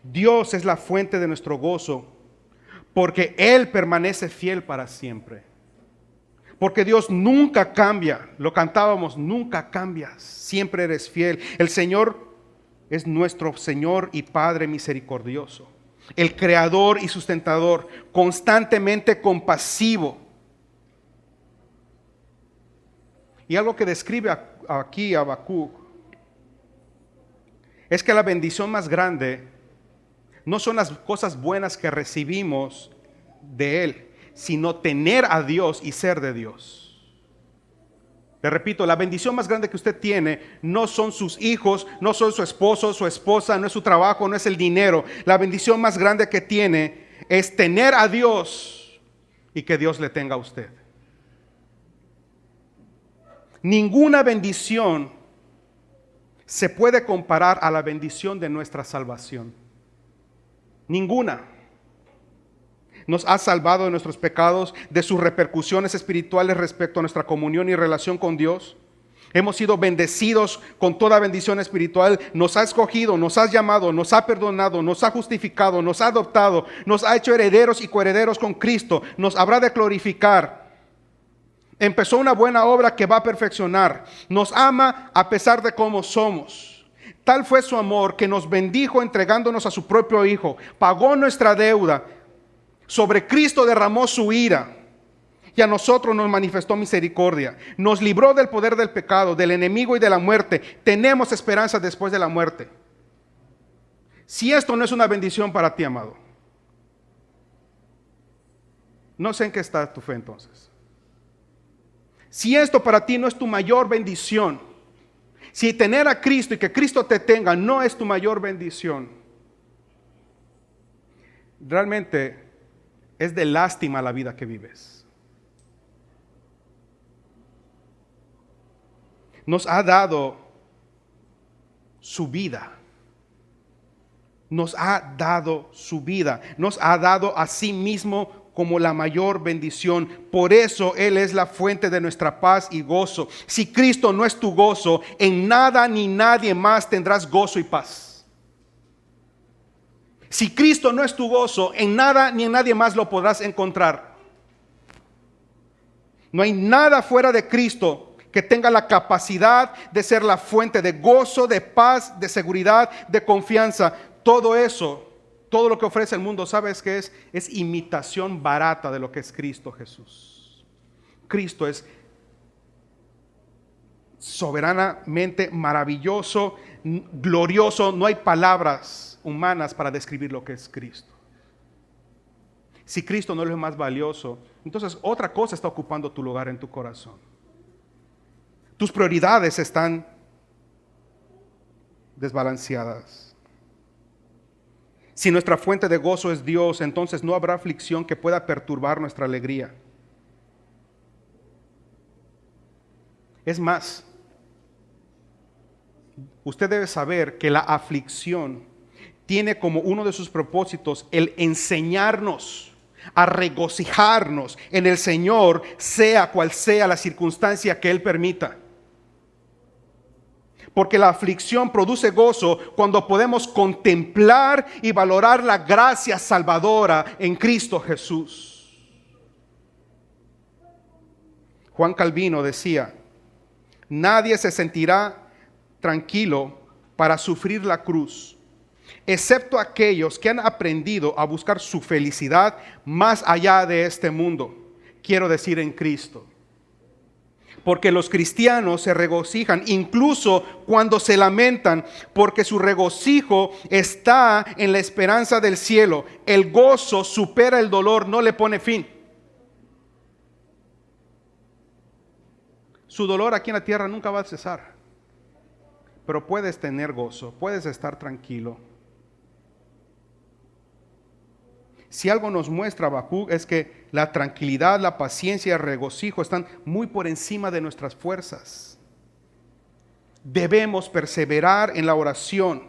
Dios es la fuente de nuestro gozo, porque Él permanece fiel para siempre. Porque Dios nunca cambia. Lo cantábamos: nunca cambias, siempre eres fiel. El Señor es nuestro Señor y Padre misericordioso, el creador y sustentador, constantemente compasivo. Y algo que describe aquí Habacuc es que la bendición más grande no son las cosas buenas que recibimos de Él, sino tener a Dios y ser de Dios. Le repito, la bendición más grande que usted tiene no son sus hijos, no son su esposo, su esposa, no es su trabajo, no es el dinero. La bendición más grande que tiene es tener a Dios y que Dios le tenga a usted. Ninguna bendición se puede comparar a la bendición de nuestra salvación. Ninguna. Nos ha salvado de nuestros pecados, de sus repercusiones espirituales respecto a nuestra comunión y relación con Dios. Hemos sido bendecidos con toda bendición espiritual. Nos ha escogido, nos ha llamado, nos ha perdonado, nos ha justificado, nos ha adoptado, nos ha hecho herederos y coherederos con Cristo. Nos habrá de glorificar. Empezó una buena obra que va a perfeccionar. Nos ama a pesar de cómo somos. Tal fue su amor que nos bendijo entregándonos a su propio Hijo. Pagó nuestra deuda. Sobre Cristo derramó su ira y a nosotros nos manifestó misericordia. Nos libró del poder del pecado, del enemigo y de la muerte. Tenemos esperanza después de la muerte. Si esto no es una bendición para ti, amado, no sé en qué está tu fe entonces. Si esto para ti no es tu mayor bendición, si tener a Cristo y que Cristo te tenga no es tu mayor bendición, realmente es de lástima la vida que vives. Nos ha dado su vida. Nos ha dado su vida. Nos ha dado a sí mismo como la mayor bendición. Por eso Él es la fuente de nuestra paz y gozo. Si Cristo no es tu gozo, en nada ni nadie más tendrás gozo y paz. Si Cristo no es tu gozo, en nada ni en nadie más lo podrás encontrar. No hay nada fuera de Cristo que tenga la capacidad de ser la fuente de gozo, de paz, de seguridad, de confianza. Todo eso, todo lo que ofrece el mundo, ¿sabes qué es? Es imitación barata de lo que es Cristo Jesús. Cristo es soberanamente maravilloso, glorioso. No hay palabras humanas para describir lo que es Cristo. Si Cristo no es lo más valioso, entonces otra cosa está ocupando tu lugar en tu corazón. Tus prioridades están desbalanceadas. Si nuestra fuente de gozo es Dios, entonces no habrá aflicción que pueda perturbar nuestra alegría. Es más, usted debe saber que la aflicción tiene como uno de sus propósitos el enseñarnos a regocijarnos en el Señor, sea cual sea la circunstancia que Él permita. Porque la aflicción produce gozo cuando podemos contemplar y valorar la gracia salvadora en Cristo Jesús. Juan Calvino decía: nadie se sentirá tranquilo para sufrir la cruz, excepto aquellos que han aprendido a buscar su felicidad más allá de este mundo. Quiero decir, en Cristo. Porque los cristianos se regocijan incluso cuando se lamentan, porque su regocijo está en la esperanza del cielo. El gozo supera el dolor, no le pone fin. Su dolor aquí en la tierra nunca va a cesar, pero puedes tener gozo, puedes estar tranquilo. Si algo nos muestra Habacuc es que la tranquilidad, la paciencia y el regocijo están muy por encima de nuestras fuerzas. Debemos perseverar en la oración.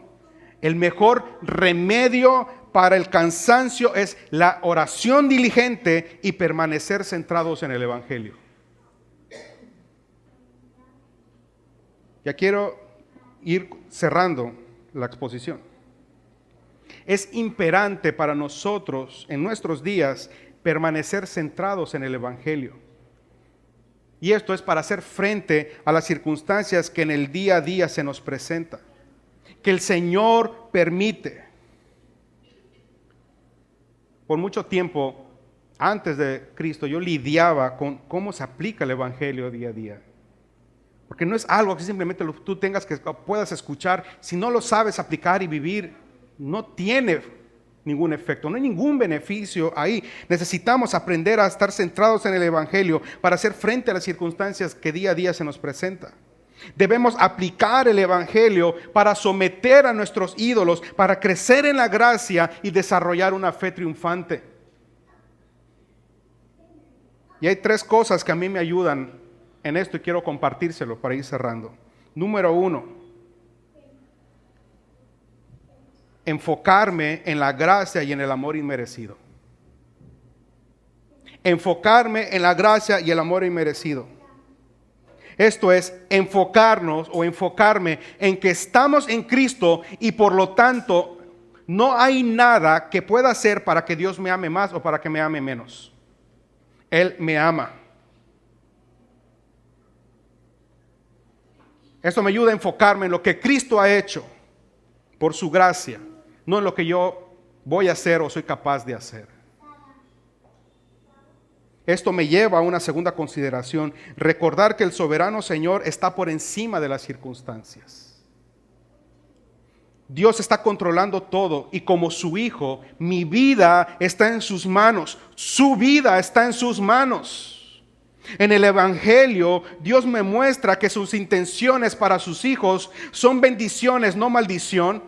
El mejor remedio para el cansancio es la oración diligente y permanecer centrados en el Evangelio. Ya quiero ir cerrando la exposición. Es imperante para nosotros en nuestros días permanecer centrados en el Evangelio. Y esto es para hacer frente a las circunstancias que en el día a día se nos presentan, que el Señor permite. Por mucho tiempo, antes de Cristo, yo lidiaba con cómo se aplica el Evangelio día a día. Porque no es algo que simplemente tú puedas escuchar. Si no lo sabes aplicar y vivir, no tiene ningún efecto, no hay ningún beneficio ahí. Necesitamos aprender a estar centrados en el Evangelio para hacer frente a las circunstancias que día a día se nos presentan. Debemos aplicar el Evangelio para someter a nuestros ídolos, para crecer en la gracia y desarrollar una fe triunfante. Y hay 3 cosas que a mí me ayudan en esto y quiero compartírselo para ir cerrando. Número 1. Enfocarme en la gracia y en el amor inmerecido. Enfocarme en la gracia y el amor inmerecido. Esto es enfocarnos o enfocarme en que estamos en Cristo y por lo tanto no hay nada que pueda hacer para que Dios me ame más o para que me ame menos. Él me ama. Esto me ayuda a enfocarme en lo que Cristo ha hecho por su gracia, no en lo que yo voy a hacer o soy capaz de hacer. Esto me lleva a una segunda consideración: recordar que el soberano Señor está por encima de las circunstancias. Dios está controlando todo y como su hijo, mi vida está en sus manos, su vida está en sus manos. En el Evangelio, Dios me muestra que sus intenciones para sus hijos son bendiciones, no maldición.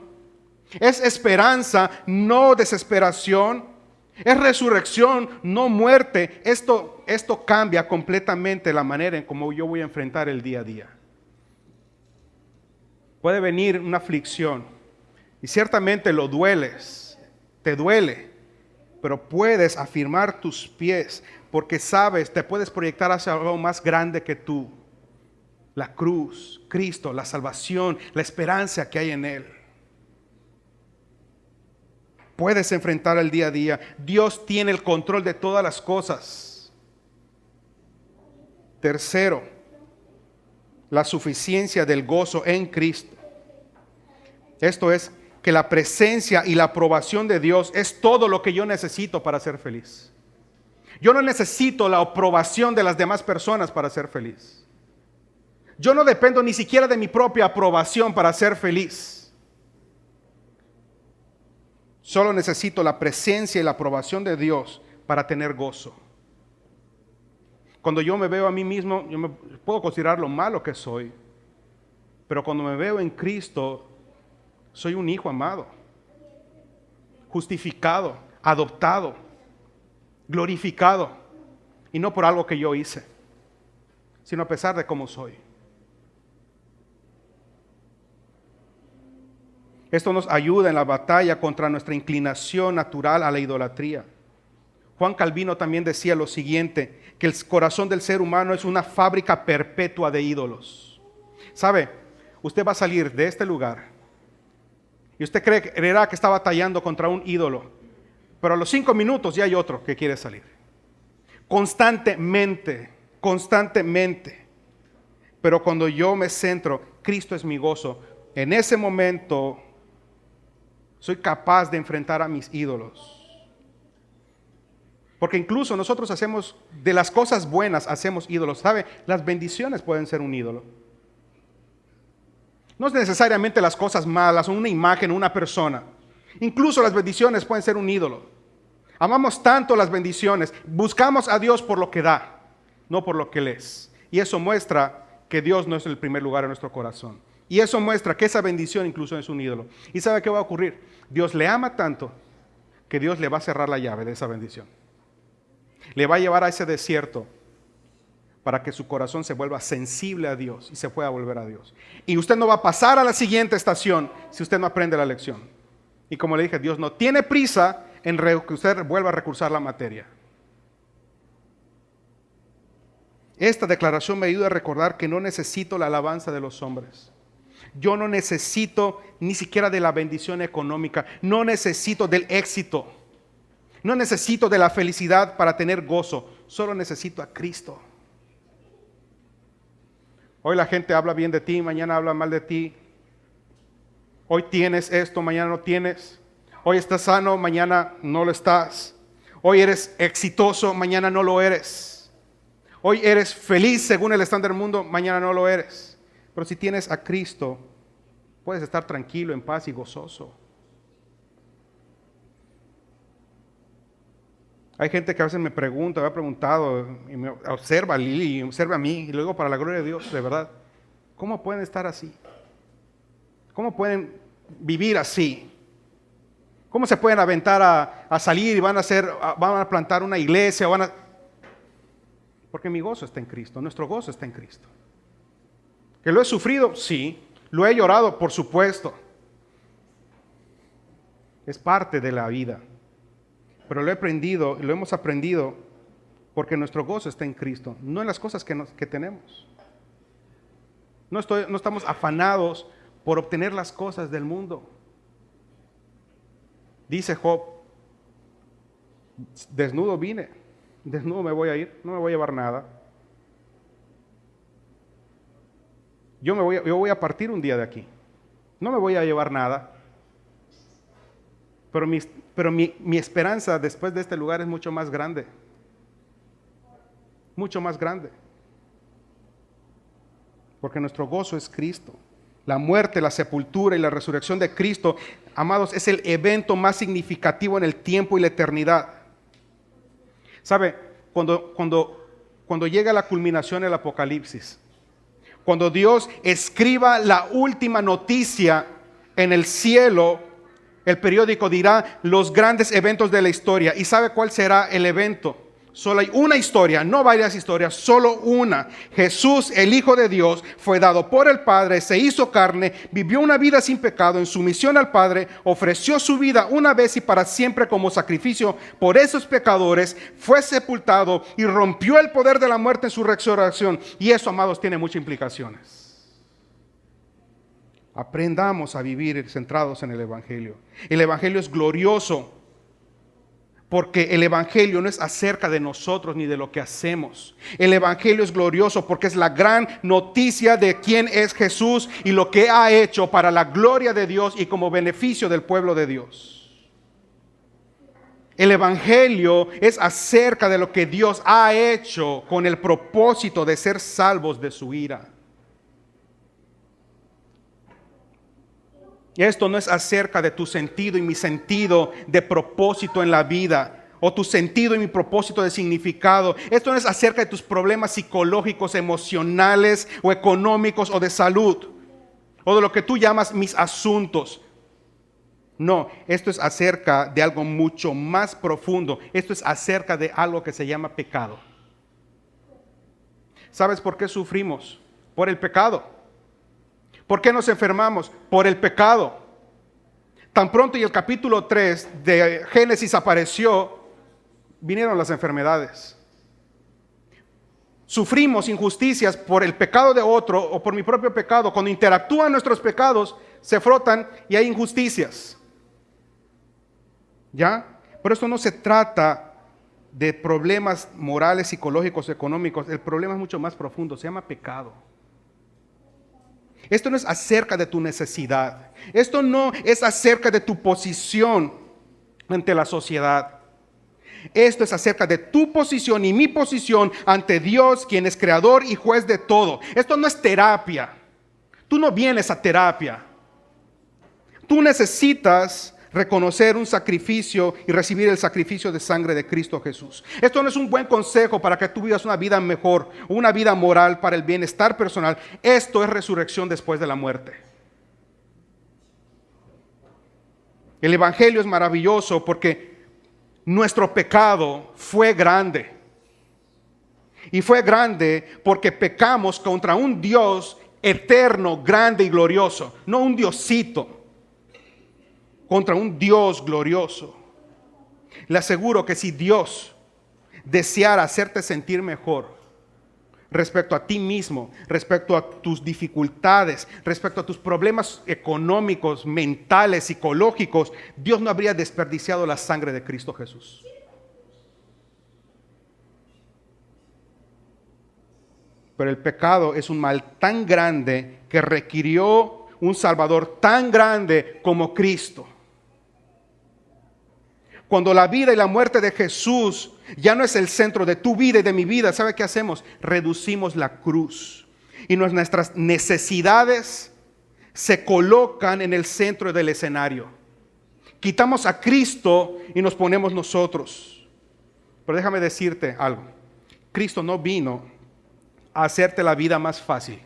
Es esperanza, no desesperación. Es resurrección, no muerte. Esto cambia completamente la manera en cómo yo voy a enfrentar el día a día. Puede venir una aflicción y ciertamente te duele, pero puedes afirmar tus pies porque sabes, te puedes proyectar hacia algo más grande que tú. La cruz, Cristo, la salvación, la esperanza que hay en Él. Puedes enfrentar el día a día. Dios tiene el control de todas las cosas. Tercero, la suficiencia del gozo en Cristo. Esto es que la presencia y la aprobación de Dios es todo lo que yo necesito para ser feliz. Yo no necesito la aprobación de las demás personas para ser feliz. Yo no dependo ni siquiera de mi propia aprobación para ser feliz. Solo necesito la presencia y la aprobación de Dios para tener gozo. Cuando yo me veo a mí mismo, yo me puedo considerar lo malo que soy, pero cuando me veo en Cristo, soy un hijo amado, justificado, adoptado, glorificado, y no por algo que yo hice, sino a pesar de cómo soy. Esto nos ayuda en la batalla contra nuestra inclinación natural a la idolatría. Juan Calvino también decía lo siguiente, que el corazón del ser humano es una fábrica perpetua de ídolos. ¿Sabe? Usted va a salir de este lugar y usted creerá que está batallando contra un ídolo, pero a los 5 minutos ya hay otro que quiere salir. Constantemente. Pero cuando yo me centro, Cristo es mi gozo, en ese momento soy capaz de enfrentar a mis ídolos. Porque incluso nosotros hacemos, de las cosas buenas hacemos ídolos. ¿Sabe? Las bendiciones pueden ser un ídolo. No es necesariamente las cosas malas, una imagen, una persona. Incluso las bendiciones pueden ser un ídolo. Amamos tanto las bendiciones, buscamos a Dios por lo que da, no por lo que Él es. Y eso muestra que Dios no es el primer lugar en nuestro corazón. Y eso muestra que esa bendición incluso es un ídolo. ¿Y sabe qué va a ocurrir? Dios le ama tanto que Dios le va a cerrar la llave de esa bendición. Le va a llevar a ese desierto para que su corazón se vuelva sensible a Dios y se pueda volver a Dios. Y usted no va a pasar a la siguiente estación si usted no aprende la lección. Y como le dije, Dios no tiene prisa en que usted vuelva a recursar la materia. Esta declaración me ayuda a recordar que no necesito la alabanza de los hombres. Yo no necesito ni siquiera de la bendición económica. No necesito del éxito. No necesito de la felicidad para tener gozo. Solo necesito a Cristo. Hoy la gente habla bien de ti, mañana habla mal de ti. Hoy tienes esto, mañana no tienes. Hoy estás sano, mañana no lo estás. Hoy eres exitoso, mañana no lo eres. Hoy eres feliz según el estándar del mundo, mañana no lo eres. Pero si tienes a Cristo, puedes estar tranquilo, en paz y gozoso. Hay gente que a veces me pregunta, me ha preguntado, y me observa a Lili, y observa a mí, y luego para la gloria de Dios, de verdad, ¿cómo pueden estar así? ¿Cómo pueden vivir así? ¿Cómo se pueden aventar a salir y van a plantar una iglesia? Porque mi gozo está en Cristo, nuestro gozo está en Cristo. ¿Que lo he sufrido? Sí. ¿Lo he llorado? Por supuesto. Es parte de la vida. Pero lo hemos aprendido porque nuestro gozo está en Cristo, no en las cosas que tenemos. No estamos afanados por obtener las cosas del mundo. Dice Job, desnudo vine, desnudo me voy a ir, no me voy a llevar nada. Yo voy a partir un día de aquí, no me voy a llevar nada. Pero mi esperanza después de este lugar es mucho más grande. Mucho más grande. Porque nuestro gozo es Cristo. La muerte, la sepultura y la resurrección de Cristo, amados, es el evento más significativo en el tiempo y la eternidad. ¿Sabe? Cuando llega la culminación del Apocalipsis, cuando Dios escriba la última noticia en el cielo, el periódico dirá los grandes eventos de la historia. ¿Y sabe cuál será el evento? Solo hay una historia, no varias historias, solo una. Jesús, el Hijo de Dios, fue dado por el Padre, se hizo carne, vivió una vida sin pecado en sumisión al Padre, ofreció su vida una vez y para siempre como sacrificio por esos pecadores, fue sepultado y rompió el poder de la muerte en su resurrección. Y eso, amados, tiene muchas implicaciones. Aprendamos a vivir centrados en el Evangelio. El Evangelio es glorioso porque el Evangelio no es acerca de nosotros ni de lo que hacemos. El Evangelio es glorioso porque es la gran noticia de quién es Jesús y lo que ha hecho para la gloria de Dios y como beneficio del pueblo de Dios. El Evangelio es acerca de lo que Dios ha hecho con el propósito de ser salvos de su ira. Y esto no es acerca de tu sentido y mi sentido de propósito en la vida, o tu sentido y mi propósito de significado. Esto no es acerca de tus problemas psicológicos, emocionales o económicos o de salud, o de lo que tú llamas mis asuntos. No, esto es acerca de algo mucho más profundo. Esto es acerca de algo que se llama pecado. ¿Sabes por qué sufrimos? Por el pecado. ¿Por qué nos enfermamos? Por el pecado. Tan pronto y el capítulo 3 de Génesis apareció, vinieron las enfermedades. Sufrimos injusticias por el pecado de otro o por mi propio pecado. Cuando interactúan nuestros pecados, se frotan y hay injusticias. ¿Ya? Pero esto no se trata de problemas morales, psicológicos, económicos. El problema es mucho más profundo, se llama pecado. Esto no es acerca de tu necesidad. Esto no es acerca de tu posición ante la sociedad. Esto es acerca de tu posición y mi posición ante Dios, quien es creador y juez de todo. Esto no es terapia. Tú no vienes a terapia. Tú necesitas reconocer un sacrificio y recibir el sacrificio de sangre de Cristo Jesús. Esto no es un buen consejo para que tú vivas una vida mejor, una vida moral para el bienestar personal. Esto es resurrección después de la muerte. El Evangelio es maravilloso porque nuestro pecado fue grande. Y fue grande porque pecamos contra un Dios eterno, grande y glorioso. No un diosito. Contra un Dios glorioso. Le aseguro que si Dios deseara hacerte sentir mejor respecto a ti mismo, respecto a tus dificultades, respecto a tus problemas económicos, mentales, psicológicos, Dios no habría desperdiciado la sangre de Cristo Jesús. Pero el pecado es un mal tan grande que requirió un Salvador tan grande como Cristo. Cuando la vida y la muerte de Jesús ya no es el centro de tu vida y de mi vida, ¿sabe qué hacemos? Reducimos la cruz. Y nuestras necesidades se colocan en el centro del escenario. Quitamos a Cristo y nos ponemos nosotros. Pero déjame decirte algo. Cristo no vino a hacerte la vida más fácil.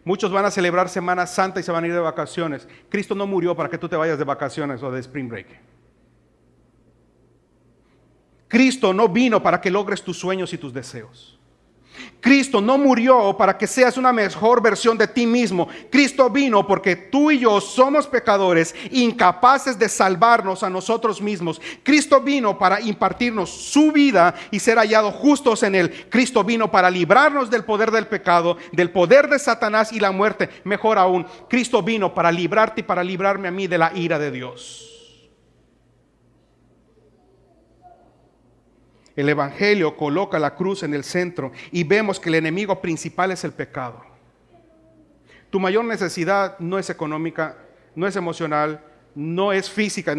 Muchos van a celebrar Semana Santa y se van a ir de vacaciones. Cristo no murió para que tú te vayas de vacaciones o de spring break. Cristo no vino para que logres tus sueños y tus deseos. Cristo no murió para que seas una mejor versión de ti mismo. Cristo vino porque tú y yo somos pecadores, incapaces de salvarnos a nosotros mismos. Cristo vino para impartirnos su vida y ser hallados justos en él. Cristo vino para librarnos del poder del pecado, del poder de Satanás y la muerte. Mejor aún, Cristo vino para librarte y para librarme a mí de la ira de Dios. El Evangelio coloca la cruz en el centro y vemos que el enemigo principal es el pecado. Tu mayor necesidad no es económica, no es emocional, no es física,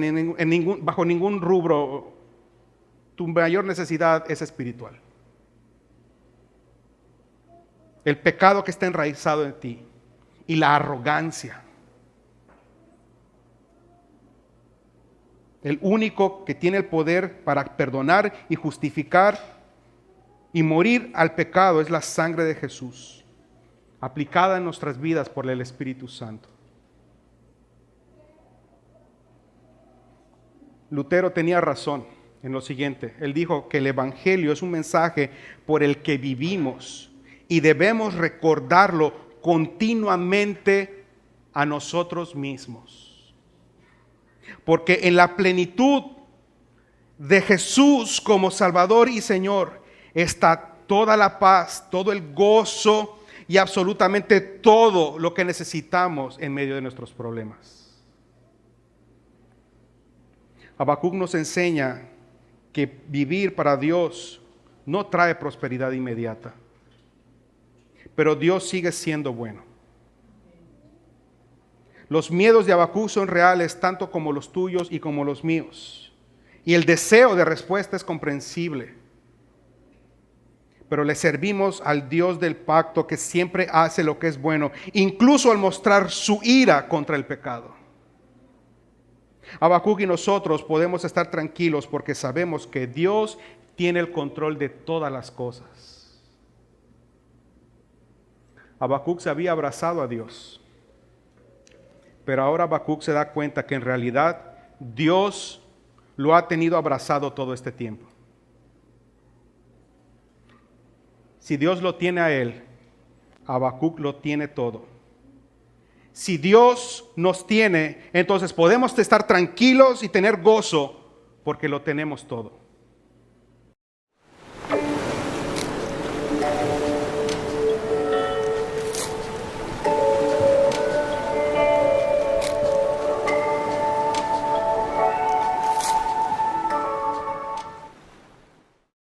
bajo ningún rubro. Tu mayor necesidad es espiritual. El pecado que está enraizado en ti y la arrogancia. El único que tiene el poder para perdonar y justificar y morir al pecado es la sangre de Jesús, aplicada en nuestras vidas por el Espíritu Santo. Lutero tenía razón en lo siguiente. Él dijo que el Evangelio es un mensaje por el que vivimos y debemos recordarlo continuamente a nosotros mismos. Porque en la plenitud de Jesús como Salvador y Señor está toda la paz, todo el gozo y absolutamente todo lo que necesitamos en medio de nuestros problemas. Habacuc nos enseña que vivir para Dios no trae prosperidad inmediata, pero Dios sigue siendo bueno. Los miedos de Habacuc son reales tanto como los tuyos y como los míos. Y el deseo de respuesta es comprensible. Pero le servimos al Dios del pacto que siempre hace lo que es bueno, incluso al mostrar su ira contra el pecado. Habacuc y nosotros podemos estar tranquilos porque sabemos que Dios tiene el control de todas las cosas. Habacuc se había abrazado a Dios. Pero ahora Habacuc se da cuenta que en realidad Dios lo ha tenido abrazado todo este tiempo. Si Dios lo tiene a él, Habacuc lo tiene todo. Si Dios nos tiene, entonces podemos estar tranquilos y tener gozo porque lo tenemos todo.